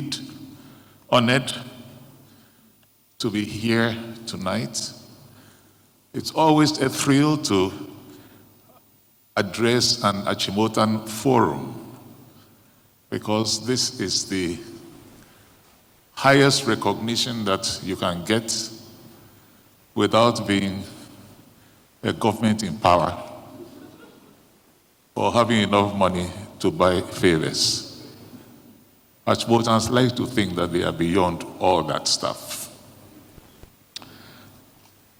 indeed honored to be here tonight. It's always a thrill to address an Achimotan forum, because this is the highest recognition that you can get without being a government in power or having enough money to buy favors. Achimotans like to think that they are beyond all that stuff.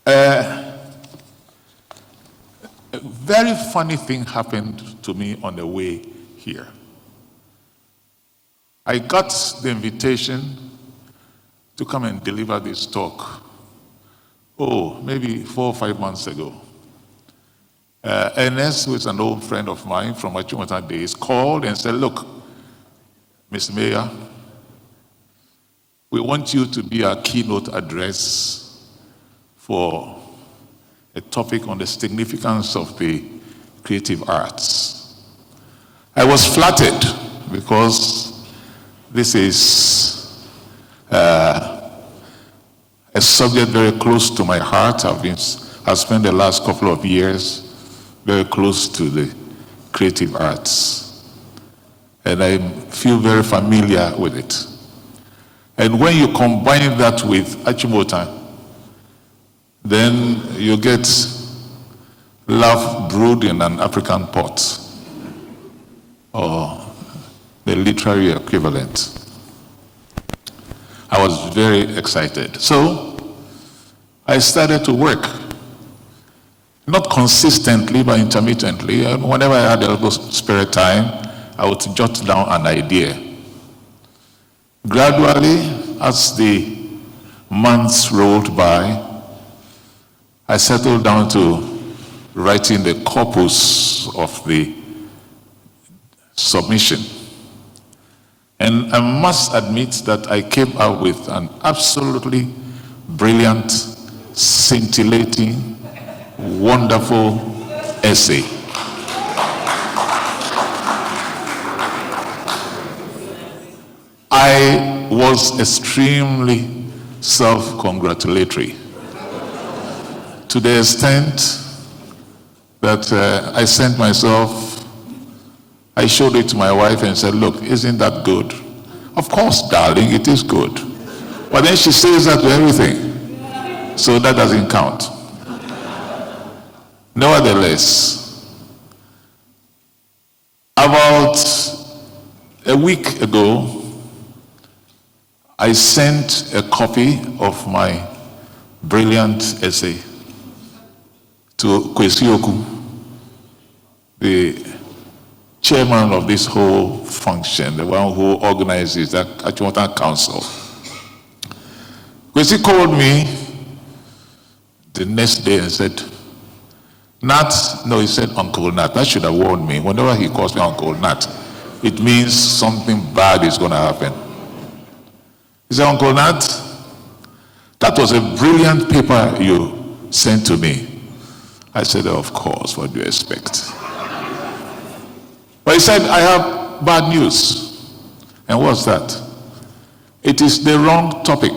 A very funny thing happened to me on the way here. I got the invitation to come and deliver this talk, maybe 4 or 5 months ago. Ernest, who is an old friend of mine from Achimota days, called and said, "Look, Mr. Mayor, we want you to be our keynote address for a topic on the significance of the creative arts." I was flattered because this is a subject very close to my heart. I've spent the last couple of years very close to the creative arts, and I feel very familiar with it. And when you combine that with Achimota, then you get love brewed in an African pot, or the literary equivalent. I was very excited. So I started to work, not consistently, but intermittently. And whenever I had a little spare time, I would jot down an idea. Gradually, as the months rolled by, I settled down to writing the corpus of the submission. And I must admit that I came out with an absolutely brilliant, scintillating, wonderful essay. I was extremely self-congratulatory, to the extent that I sent myself, I showed it to my wife and said, "Look, isn't that good?" "Of course, darling, it is good." But then she says that to everything, so that doesn't count. Nevertheless, about a week ago, I sent a copy of my brilliant essay to Kwesi Oku, the chairman of this whole function, the one who organizes the Achimota Council. Kwesi called me the next day and said, "Nat," no, he said Uncle Nat. That should have warned me. Whenever he calls me Uncle Nat, it means something bad is going to happen. He said, "Uncle Nat, that was a brilliant paper you sent to me." I said, "Of course, what do you expect?" But he said, "I have bad news." And what's that? "It is the wrong topic."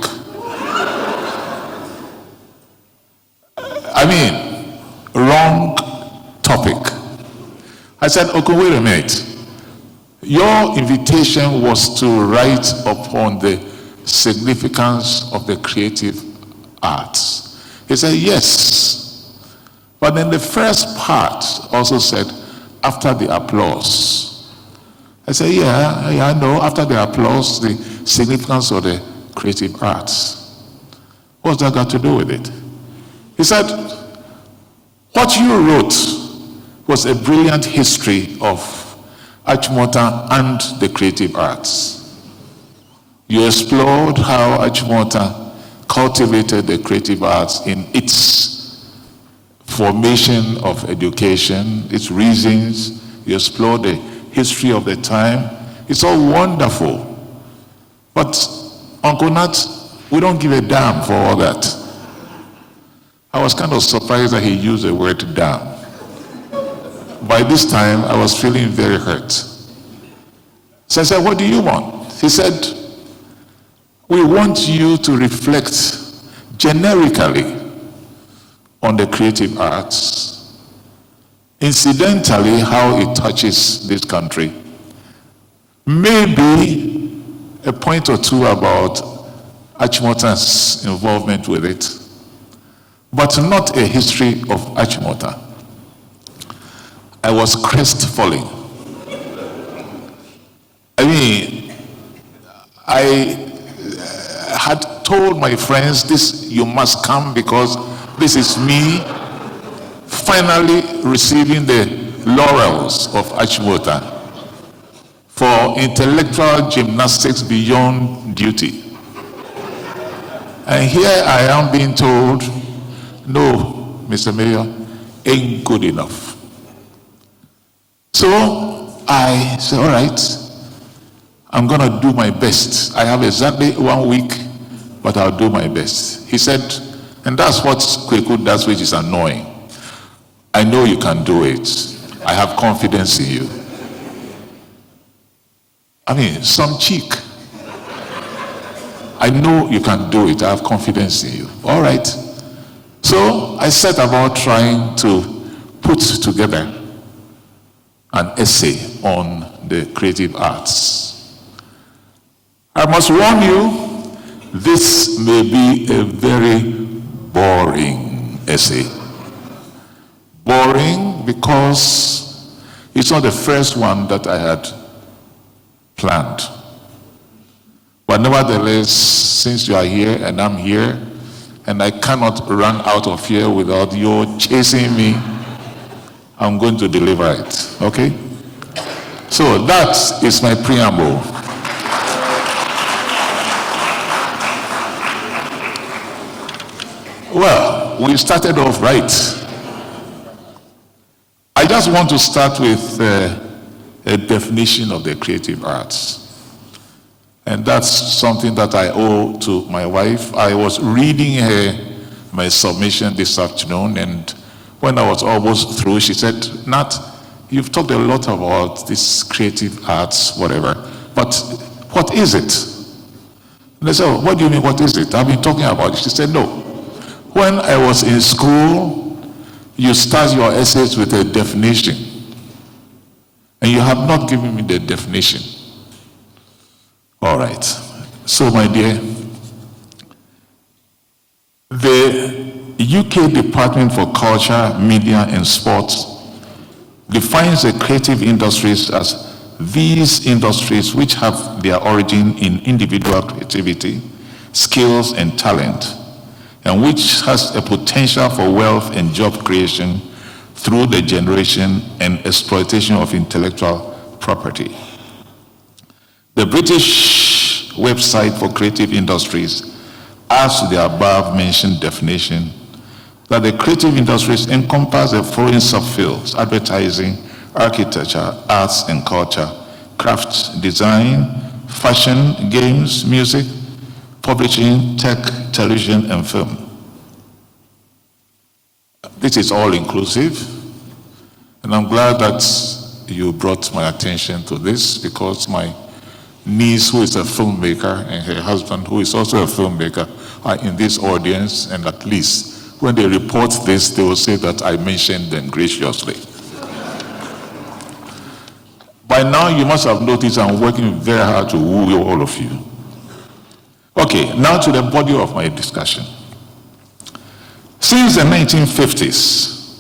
Wrong topic. I said, "Okay, wait a minute. Your invitation was to write upon the significance of the creative arts." He said, "Yes. But then the first part also said, after the applause." I said, yeah, I know, after the applause, the significance of the creative arts. What's that got to do with it? He said, "What you wrote was a brilliant history of Achimota and the creative arts. You explored how Achimota cultivated the creative arts in its formation of education, its reasons. You explored the history of the time. It's all wonderful. But Uncle Nat, we don't give a damn for all that." I was kind of surprised that he used the word damn. By this time, I was feeling very hurt. So I said, "What do you want?" He said, We want you to reflect generically on the creative arts, incidentally how it touches this country, maybe a point or two about Achimota's involvement with it, but not a history of Achimota. I was crestfallen. I had told my friends, this, you must come because this is me finally receiving the laurels of Achimota for intellectual gymnastics beyond duty. And here I am being told, no, Mr. Mayor, ain't good enough. So I said, all right, I'm going to do my best. I have exactly 1 week, but I'll do my best. He said, and that's what Kweku does, which is annoying. I know you can do it. I have confidence in you. Some cheek. I know you can do it. I have confidence in you. All right. So I set about trying to put together an essay on the creative arts. I must warn you, this may be a very boring essay. Boring because it's not the first one that I had planned. But nevertheless, since you are here and I'm here, and I cannot run out of here without you chasing me, I'm going to deliver it, okay? So that is my preamble. Well, we started off right. I just want to start with a definition of the creative arts. And that's something that I owe to my wife. I was reading her my submission this afternoon, and when I was almost through, she said, Nat, you've talked a lot about this creative arts, whatever, but what is it? And I said, oh, what do you mean, what is it? I've been talking about it. She said, no. When I was in school, you start your essays with a definition, and you have not given me the definition. All right. So, my dear, the UK Department for Culture, Media and Sports defines the creative industries as these industries which have their origin in individual creativity, skills and talent, and which has a potential for wealth and job creation through the generation and exploitation of intellectual property. The British website for creative industries adds to the above mentioned definition that the creative industries encompass the following subfields: advertising, architecture, arts and culture, crafts, design, fashion, games, music, publishing, tech, television, and film. This is all inclusive, and I'm glad that you brought my attention to this, because my niece, who is a filmmaker, and her husband, who is also a filmmaker, are in this audience, and at least when they report this, they will say that I mentioned them graciously. By now, you must have noticed I'm working very hard to woo all of you. Okay, now to the body of my discussion. Since the 1950s,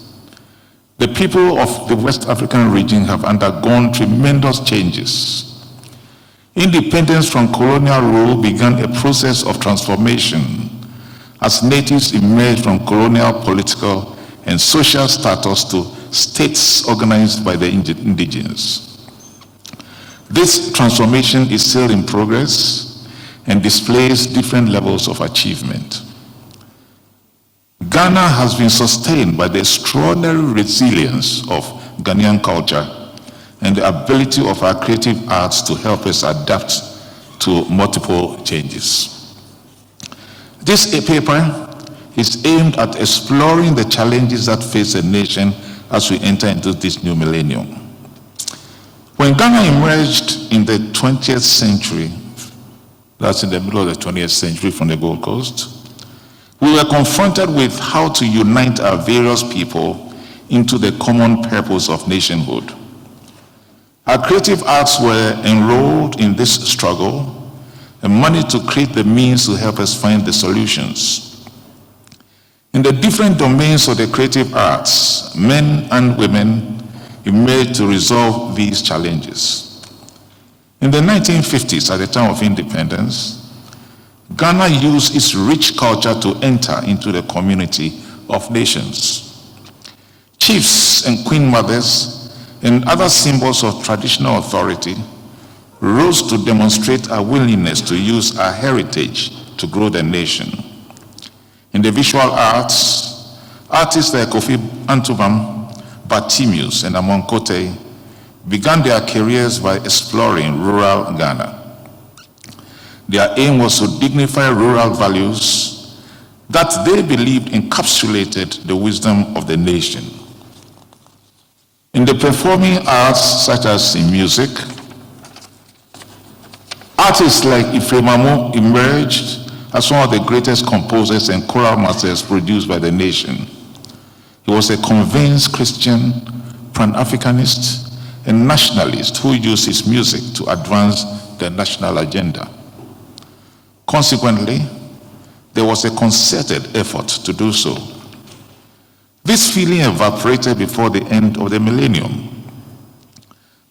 the people of the West African region have undergone tremendous changes. Independence from colonial rule began a process of transformation as natives emerged from colonial political and social status to states organized by the indigenous. This transformation is still in progress and displays different levels of achievement. Ghana has been sustained by the extraordinary resilience of Ghanaian culture and the ability of our creative arts to help us adapt to multiple changes. This paper is aimed at exploring the challenges that face the nation as we enter into this new millennium. When Ghana emerged in the 20th century That's in the middle of the 20th century from the Gold Coast. We were confronted with how to unite our various people into the common purpose of nationhood. Our creative arts were enrolled in this struggle and managed to create the means to help us find the solutions. In the different domains of the creative arts, men and women emerged to resolve these challenges. In the 1950s, at the time of independence, Ghana used its rich culture to enter into the community of nations. Chiefs and queen mothers and other symbols of traditional authority rose to demonstrate our willingness to use our heritage to grow the nation. In the visual arts, artists like Kofi Antubam, Bartimius, and Amonkote began their careers by exploring rural Ghana. Their aim was to dignify rural values that they believed encapsulated the wisdom of the nation. In the performing arts, such as in music, artists like Ifremamo emerged as one of the greatest composers and choral masters produced by the nation. He was a convinced Christian, Pan-Africanist, and nationalist who used his music to advance the national agenda. Consequently, there was a concerted effort to do so. This feeling evaporated before the end of the millennium.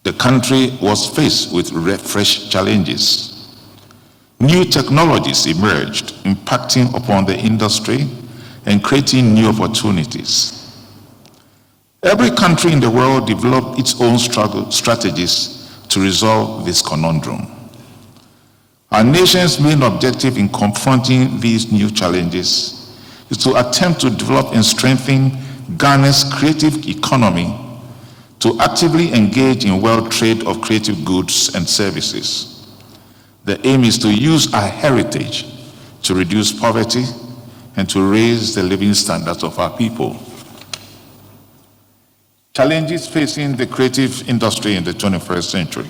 The country was faced with fresh challenges. New technologies emerged, impacting upon the industry and creating new opportunities. Every country in the world developed its own strategies to resolve this conundrum. Our nation's main objective in confronting these new challenges is to attempt to develop and strengthen Ghana's creative economy to actively engage in world trade of creative goods and services. The aim is to use our heritage to reduce poverty and to raise the living standards of our people. Challenges facing the creative industry in the 21st century.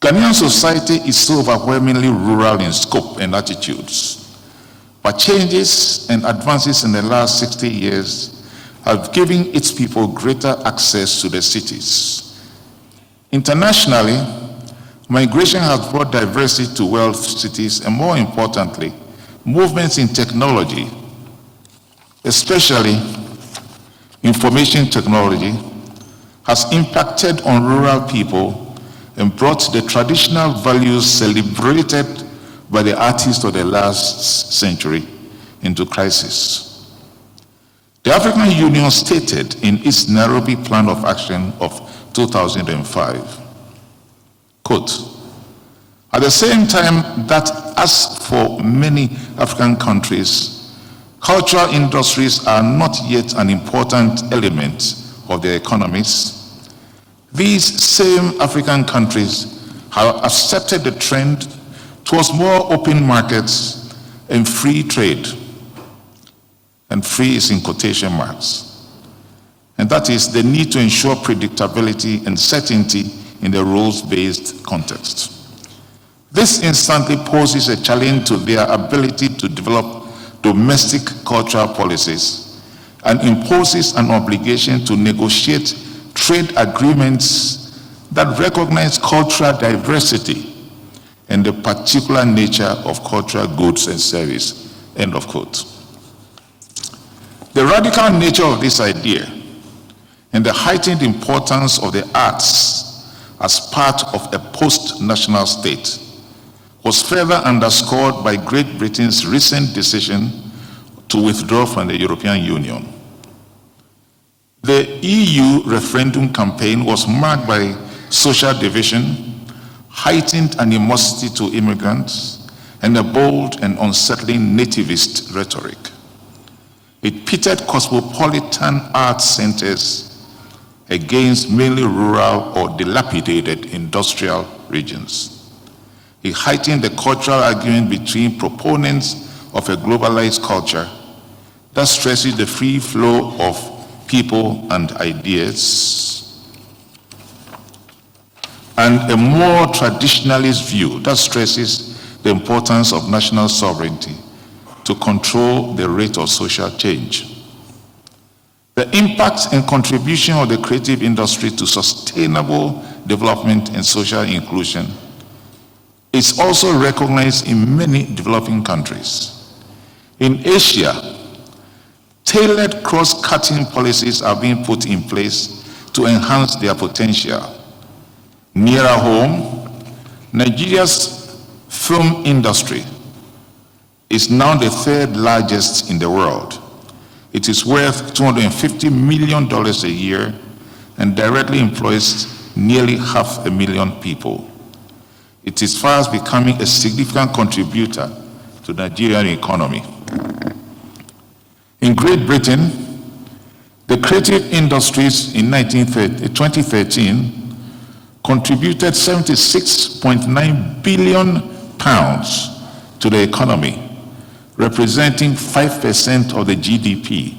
Ghanaian society is so overwhelmingly rural in scope and attitudes, but changes and advances in the last 60 years have given its people greater access to the cities. Internationally, migration has brought diversity to world cities, and more importantly, movements in technology, especially information technology, has impacted on rural people and brought the traditional values celebrated by the artists of the last century into crisis. The African Union stated in its Nairobi Plan of Action of 2005, quote, "At the same time that, as for many African countries, cultural industries are not yet an important element of their economies, these same African countries have accepted the trend towards more open markets and free trade." And free is in quotation marks. And that is the need to ensure predictability and certainty in the rules-based context. This instantly poses a challenge to their ability to develop domestic cultural policies and imposes an obligation to negotiate trade agreements that recognize cultural diversity and the particular nature of cultural goods and service, end of quote. The radical nature of this idea and the heightened importance of the arts as part of a post-national state was further underscored by Great Britain's recent decision to withdraw from the European Union. The EU referendum campaign was marked by social division, heightened animosity to immigrants, and a bold and unsettling nativist rhetoric. It pitted cosmopolitan art centers against mainly rural or dilapidated industrial regions. It heightened the cultural argument between proponents of a globalized culture that stresses the free flow of people and ideas, and a more traditionalist view that stresses the importance of national sovereignty to control the rate of social change. The impact and contribution of the creative industry to sustainable development and social inclusion is also recognized in many developing countries. In Asia, tailored cross-cutting policies are being put in place to enhance their potential. Nearer home, Nigeria's film industry is now the third largest in the world. It is worth $250 million a year and directly employs nearly 500,000 people. It is fast becoming a significant contributor to the Nigerian economy. In Great Britain, the creative industries in 2013 contributed £76.9 billion to the economy, representing 5% of the GDP,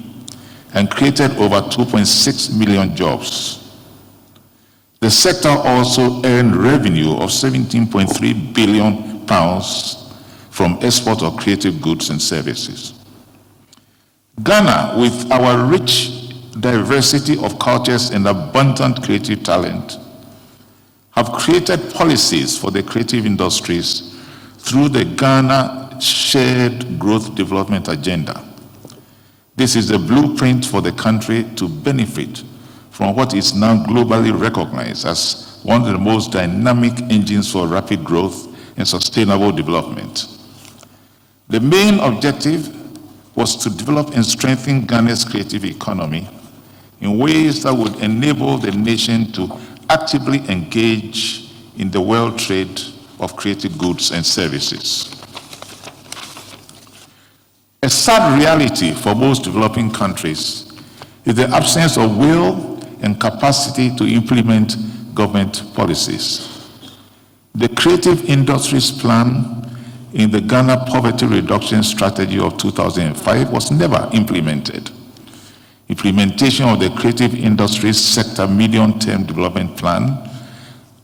and created over 2.6 million jobs. The sector also earned revenue of £17.3 billion from export of creative goods and services. Ghana, with our rich diversity of cultures and abundant creative talent, have created policies for the creative industries through the Ghana Shared Growth Development Agenda. This is a blueprint for the country to benefit from what is now globally recognized as one of the most dynamic engines for rapid growth and sustainable development. The main objective was to develop and strengthen Ghana's creative economy in ways that would enable the nation to actively engage in the world trade of creative goods and services. A sad reality for most developing countries is the absence of will and capacity to implement government policies. The Creative Industries Plan in the Ghana Poverty Reduction Strategy of 2005 was never implemented. Implementation of the Creative Industries Sector Medium-Term Development Plan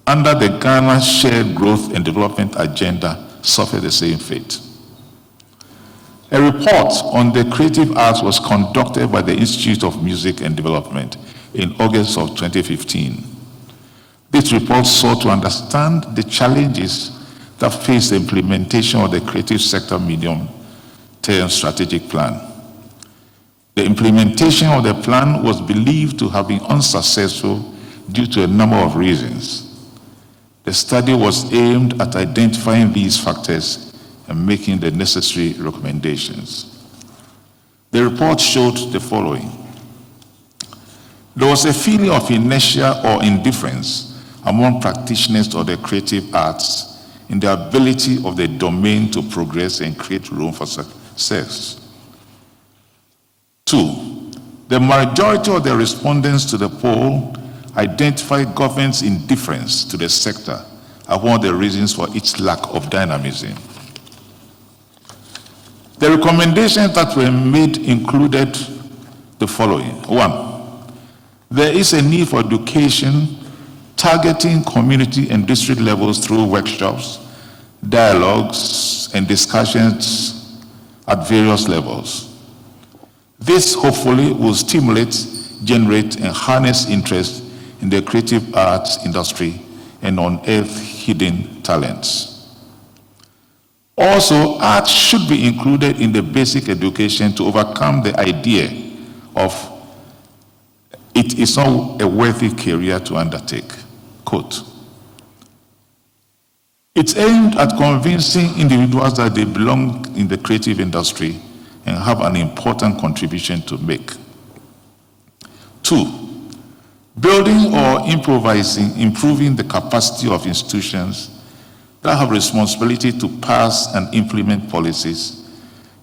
under the Ghana Shared Growth and Development Agenda suffered the same fate. A report on the creative arts was conducted by the Institute of Music and Development in August of 2015. This report sought to understand the challenges that face the implementation of the creative sector medium-term strategic plan. The implementation of the plan was believed to have been unsuccessful due to a number of reasons. The study was aimed at identifying these factors and making the necessary recommendations. The report showed the following. There was a feeling of inertia or indifference among practitioners of the creative arts in the ability of the domain to progress and create room for success. 2, the majority of the respondents to the poll identified government's indifference to the sector as one of the reasons for its lack of dynamism. The recommendations that were made included the following. 1, there is a need for education targeting community and district levels through workshops, dialogues, and discussions at various levels. This hopefully will stimulate, generate, and harness interest in the creative arts industry and unearth hidden talents. Also, art should be included in the basic education to overcome the idea of it is not a worthy career to undertake. Quote, it's aimed at convincing individuals that they belong in the creative industry and have an important contribution to make. 2, building or improving the capacity of institutions that have responsibility to pass and implement policies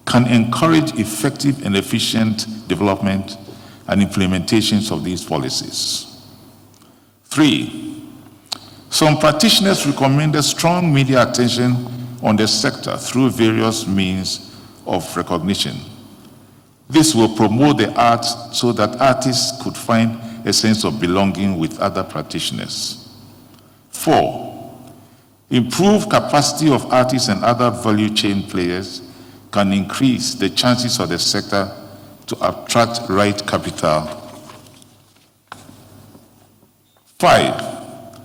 can encourage effective and efficient development and implementations of these policies. 3, some practitioners recommended strong media attention on the sector through various means of recognition. This will promote the arts so that artists could find a sense of belonging with other practitioners. 4, improved capacity of artists and other value chain players can increase the chances of the sector to attract right capital. 5,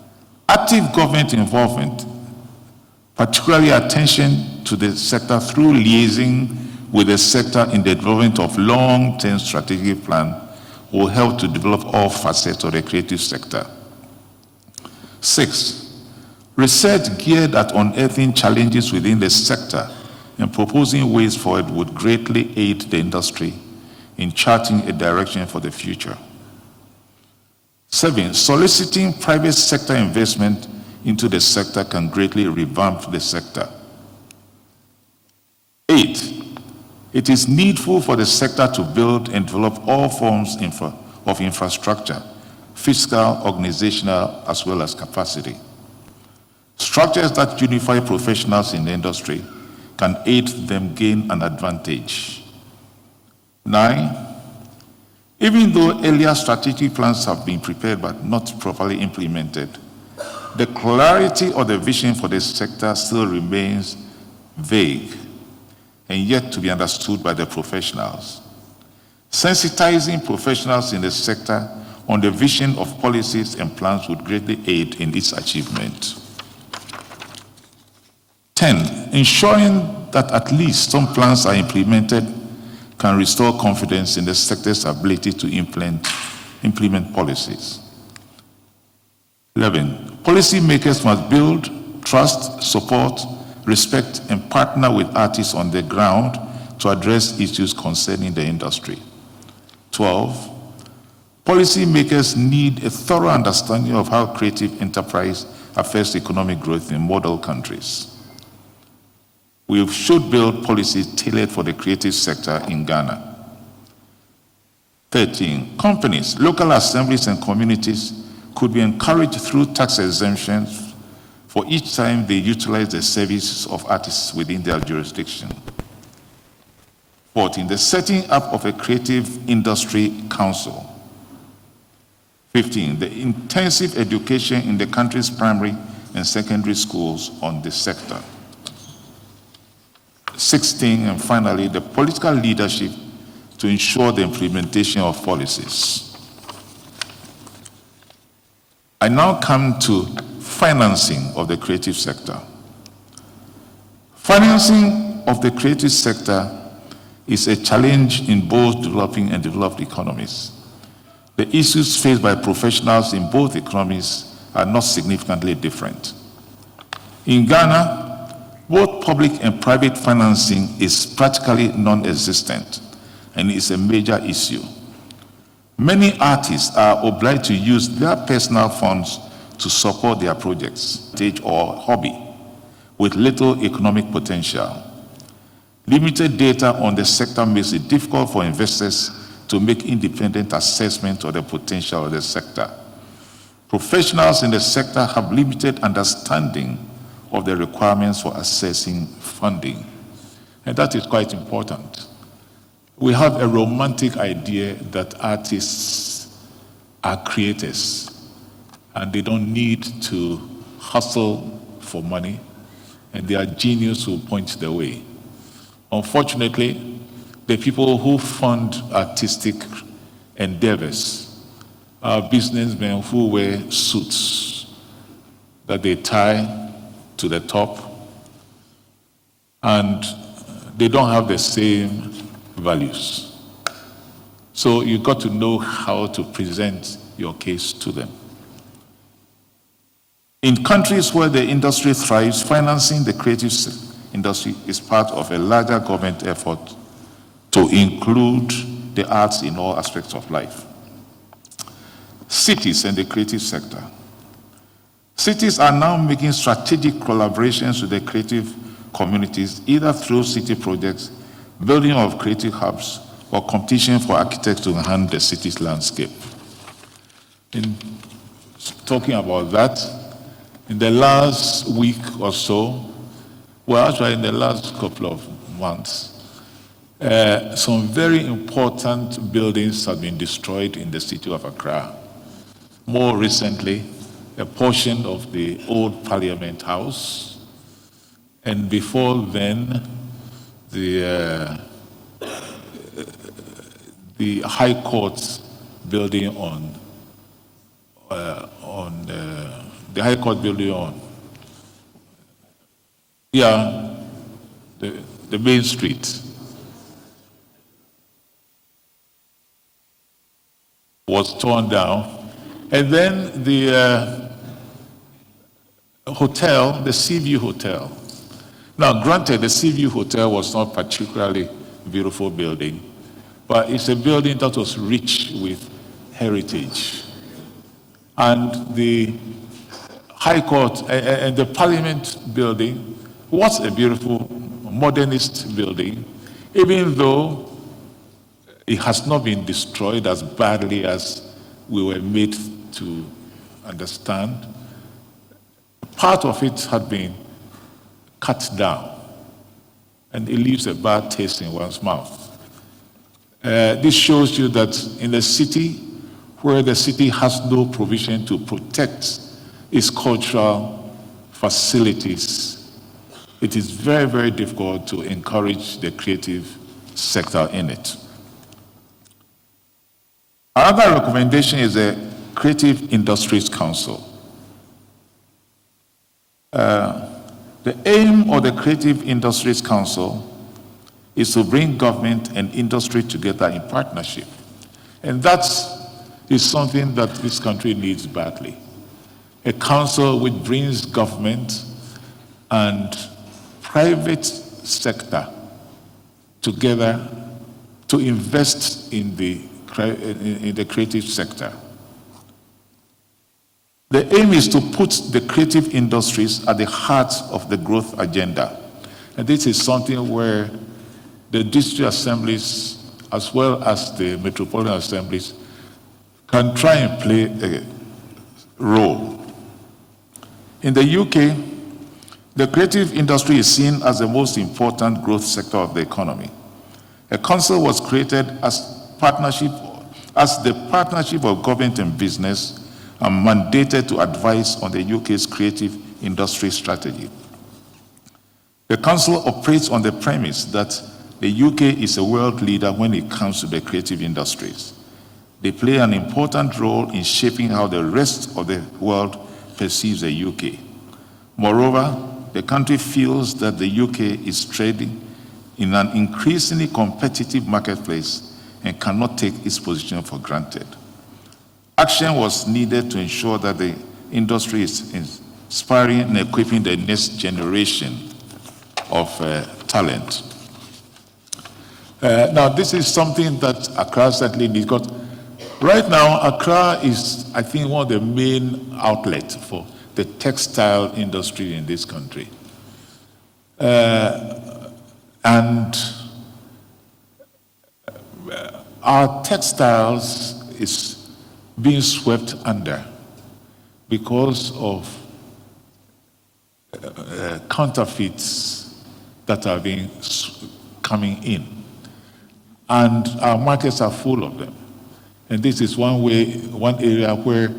active government involvement, particularly attention to the sector through liaising with the sector in the development of long-term strategic plan, will help to develop all facets of the creative sector. 6, research geared at unearthing challenges within the sector and proposing ways forward would greatly aid the industry in charting a direction for the future. 7, soliciting private sector investment into the sector can greatly revamp the sector. 8, it is needful for the sector to build and develop all forms of infrastructure, fiscal, organizational, as well as capacity. Structures that unify professionals in the industry can aid them gain an advantage. 9, even though earlier strategic plans have been prepared but not properly implemented, the clarity of the vision for the sector still remains vague and yet to be understood by the professionals. Sensitizing professionals in the sector on the vision of policies and plans would greatly aid in its achievement. 10, ensuring that at least some plans are implemented can restore confidence in the sector's ability to implement policies. 11, policymakers must build trust, support, respect, and partner with artists on the ground to address issues concerning the industry. 12, policymakers need a thorough understanding of how creative enterprise affects economic growth in model countries. We should build policies tailored for the creative sector in Ghana. 13, companies, local assemblies, and communities could be encouraged through tax exemptions for each time they utilize the services of artists within their jurisdiction. 14, the setting up of a creative industry council. 15, the intensive education in the country's primary and secondary schools on the sector. 16, and finally, the political leadership to ensure the implementation of policies. I now come to financing of the creative sector. Financing of the creative sector is a challenge in both developing and developed economies. The issues faced by professionals in both economies are not significantly different. In Ghana, both public and private financing is practically non-existent and is a major issue. Many artists are obliged to use their personal funds to support their projects, stage or hobby, with little economic potential. Limited data on the sector makes it difficult for investors to make independent assessment of the potential of the sector. Professionals in the sector have limited understanding of the requirements for accessing funding. And that is quite important. We have a romantic idea that artists are creators and they don't need to hustle for money, and their genius will point the way. Unfortunately, the people who fund artistic endeavors are businessmen who wear suits that they tie to the top, and they don't have the same values. So you got to know how to present your case to them. In countries where the industry thrives, financing the creative industry is part of a larger government effort to include the arts in all aspects of life. Cities and the creative sector. Cities are now making strategic collaborations with the creative communities, either through city projects, building of creative hubs, or competition for architects to enhance the city's landscape. In talking about that, in the last week or so, well, actually in the last couple of months, some very important buildings have been destroyed in the city of Accra. More recently, a portion of the old Parliament House, and before then, the High Court building on the High Court building on the main street was torn down, and then the hotel, the Seaview Hotel. Now, granted, the Seaview Hotel was not particularly beautiful building, but it's a building that was rich with heritage. And the High Court and the Parliament building was a beautiful modernist building, even though it has not been destroyed as badly as we were made to understand. Part of it had been cut down, and it leaves a bad taste in one's mouth. This shows you that in a city where the city has no provision to protect its cultural facilities, it is very, very difficult to encourage the creative sector in it. Another recommendation is the Creative Industries Council. The aim of the Creative Industries Council is to bring government and industry together in partnership. And that is something that this country needs badly. A council which brings government and private sector together to invest in the creative sector. The aim is to put the creative industries at the heart of the growth agenda. And this is something where the district assemblies, as well as the metropolitan assemblies, can try and play a role. In the UK, the creative industry is seen as the most important growth sector of the economy. A council was created as the partnership of government and business, and mandated to advise on the UK's creative industry strategy. The council operates on the premise that the UK is a world leader when it comes to the creative industries. They play an important role in shaping how the rest of the world perceives the UK. Moreover, the country feels that the UK is trading in an increasingly competitive marketplace and cannot take its position for granted. Action was needed to ensure that the industry is inspiring and equipping the next generation of talent. Now, this is something that Accra certainly needs, because right now, Accra is, I think, one of the main outlets for the textile industry in this country. And our textiles is being swept under because of counterfeits that have been coming in. And our markets are full of them. And this is one area where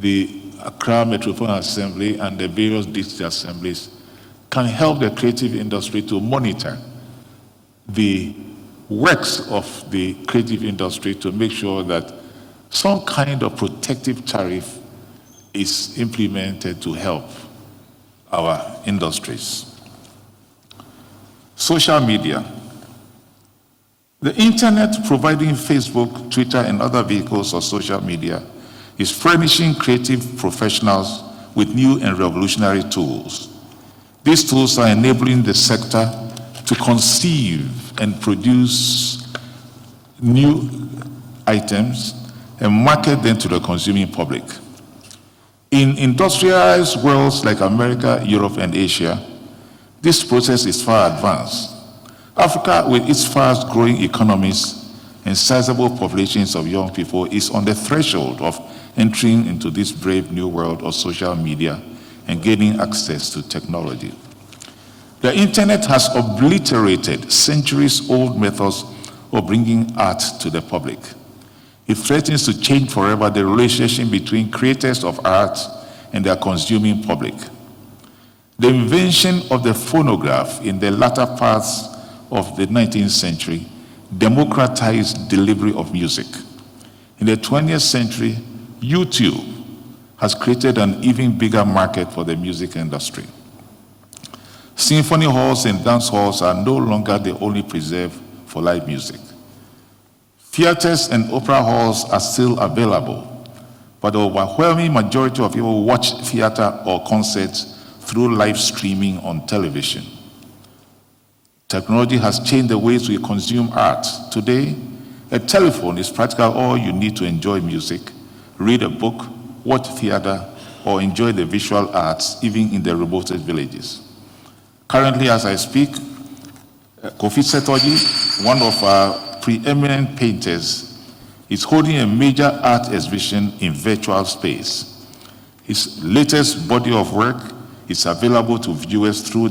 the Accra Metropolitan Assembly and the various district assemblies can help the creative industry to monitor the works of the creative industry to make sure that some kind of protective tariff is implemented to help our industries. Social media. The internet, providing Facebook, Twitter, and other vehicles of social media, is furnishing creative professionals with new and revolutionary tools. These tools are enabling the sector to conceive and produce new items and market them to the consuming public. In industrialized worlds like America, Europe, and Asia, this process is far advanced. Africa, with its fast-growing economies and sizable populations of young people, is on the threshold of entering into this brave new world of social media and gaining access to technology. The internet has obliterated centuries-old methods of bringing art to the public. It threatens to change forever the relationship between creators of art and their consuming public. The invention of the phonograph in the latter parts of the 19th century democratized delivery of music. In the 20th century, YouTube has created an even bigger market for the music industry. Symphony halls and dance halls are no longer the only preserve for live music. Theaters and opera halls are still available, but the overwhelming majority of people watch theater or concerts through live streaming on television. Technology has changed the ways we consume art. Today, a telephone is practically all you need to enjoy music, read a book, watch theater, or enjoy the visual arts, even in the remotest villages. Currently, as I speak, Kofi Setoji, one of our preeminent painters, is holding a major art exhibition in virtual space. His latest body of work is available to viewers through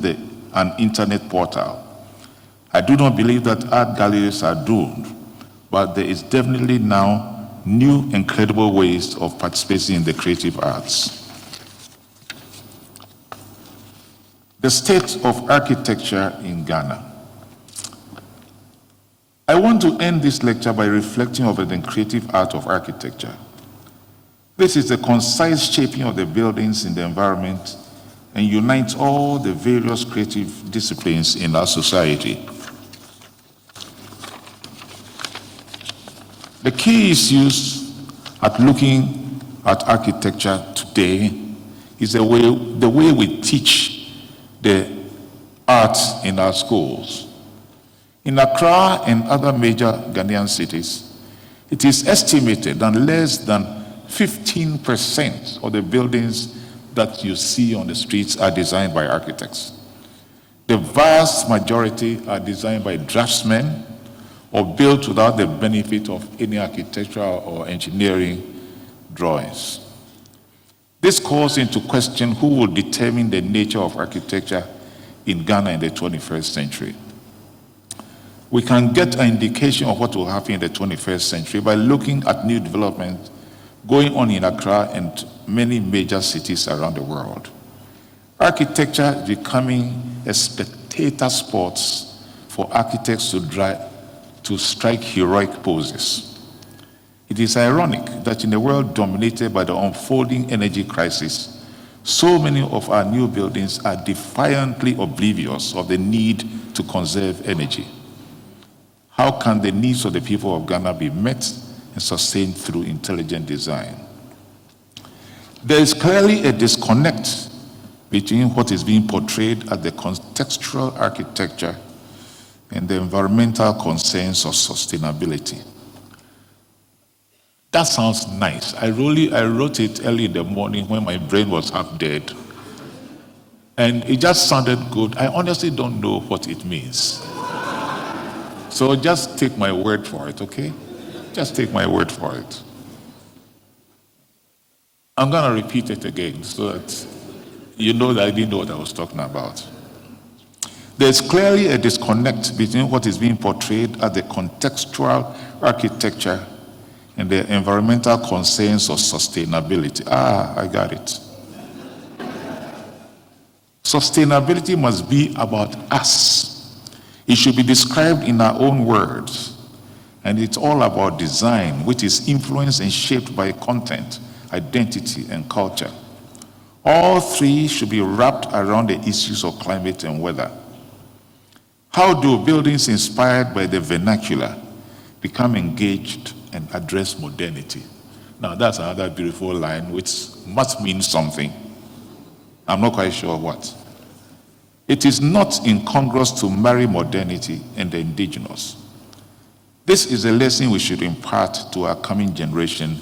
an internet portal. I do not believe that art galleries are doomed, but there is definitely now new incredible ways of participating in the creative arts. The state of architecture in Ghana. I want to end this lecture by reflecting over the creative art of architecture. This is the concise shaping of the buildings in the environment and unites all the various creative disciplines in our society. The key issues at looking at architecture today is the way we teach the art in our schools. In Accra and other major Ghanaian cities, it is estimated that less than 15% of the buildings that you see on the streets are designed by architects. The vast majority are designed by draftsmen or built without the benefit of any architectural or engineering drawings. This calls into question who will determine the nature of architecture in Ghana in the 21st century. We can get an indication of what will happen in the 21st century by looking at new development going on in Accra and many major cities around the world. Architecture is becoming a spectator sport for architects to strike heroic poses. It is ironic that in a world dominated by the unfolding energy crisis, so many of our new buildings are defiantly oblivious of the need to conserve energy. How can the needs of the people of Ghana be met and sustained through intelligent design? There is clearly a disconnect between what is being portrayed as the contextual architecture and the environmental concerns of sustainability. That sounds nice. I wrote it early in the morning when my brain was half dead. And it just sounded good. I honestly don't know what it means. So just take my word for it, okay? Just take my word for it. I'm going to repeat it again so that you know that I didn't know what I was talking about. There's clearly a disconnect between what is being portrayed as the contextual architecture and the environmental concerns of sustainability. I got it. Sustainability must be about us. It should be described in our own words. And it's all about design, which is influenced and shaped by content, identity, and culture. All three should be wrapped around the issues of climate and weather. How do buildings inspired by the vernacular become engaged and address modernity? Now that's another beautiful line which must mean something. I'm not quite sure what. It is not incongruous to marry modernity and the indigenous. This is a lesson we should impart to our coming generation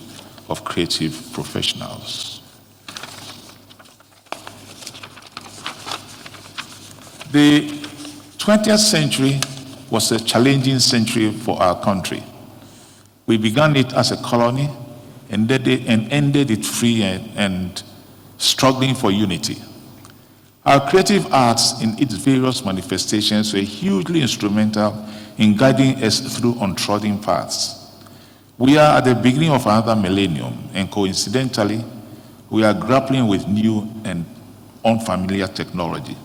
of creative professionals. The 20th century was a challenging century for our country. We began it as a colony and ended it free and struggling for unity. Our creative arts in its various manifestations were hugely instrumental in guiding us through untrodden paths. We are at the beginning of another millennium, and coincidentally, we are grappling with new and unfamiliar technology.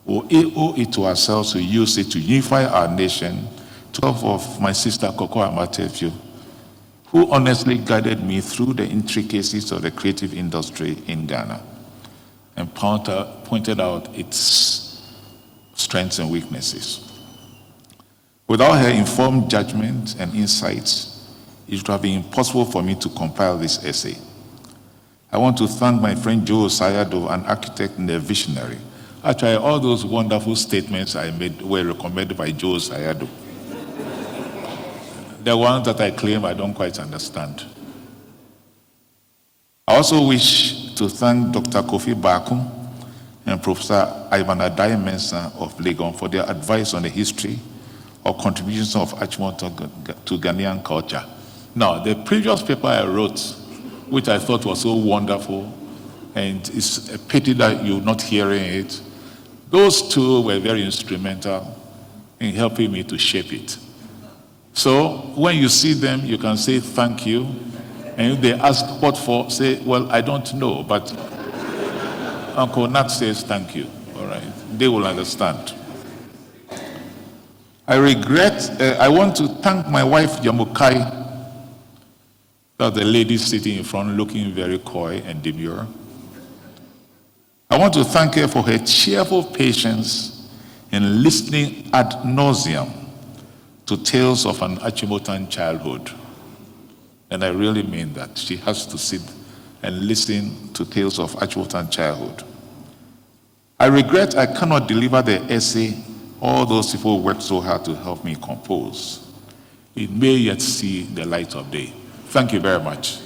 We owe it to ourselves to use it to unify our nation. 12 of my sister Koko Amatefu, who honestly guided me through the intricacies of the creative industry in Ghana and pointed out its strengths and weaknesses. Without her informed judgment and insights, it would have been impossible for me to compile this essay. I want to thank my friend Joe Sayado, an architect and a visionary. Actually, all those wonderful statements I made were recommended by Joe Sayado. The ones that I claim I don't quite understand. I also wish to thank Dr. Kofi Bakum and Professor Ivan Adai Mensah of Legon for their advice on the history or contributions of Achimota to Ghanaian culture. Now, the previous paper I wrote, which I thought was so wonderful, and it's a pity that you're not hearing it, those two were very instrumental in helping me to shape it. So when you see them, you can say thank you. And if they ask what for, say, well, I don't know, but Uncle Nat says thank you. All right, they will understand. I want to thank my wife, Yamukai, that's the lady sitting in front looking very coy and demure. I want to thank her for her cheerful patience in listening ad nauseum to tales of an Achimotan childhood. And I really mean that. She has to sit and listen to tales of Achimotan childhood. I regret I cannot deliver the essay all those people worked so hard to help me compose. It may yet see the light of day. Thank you very much.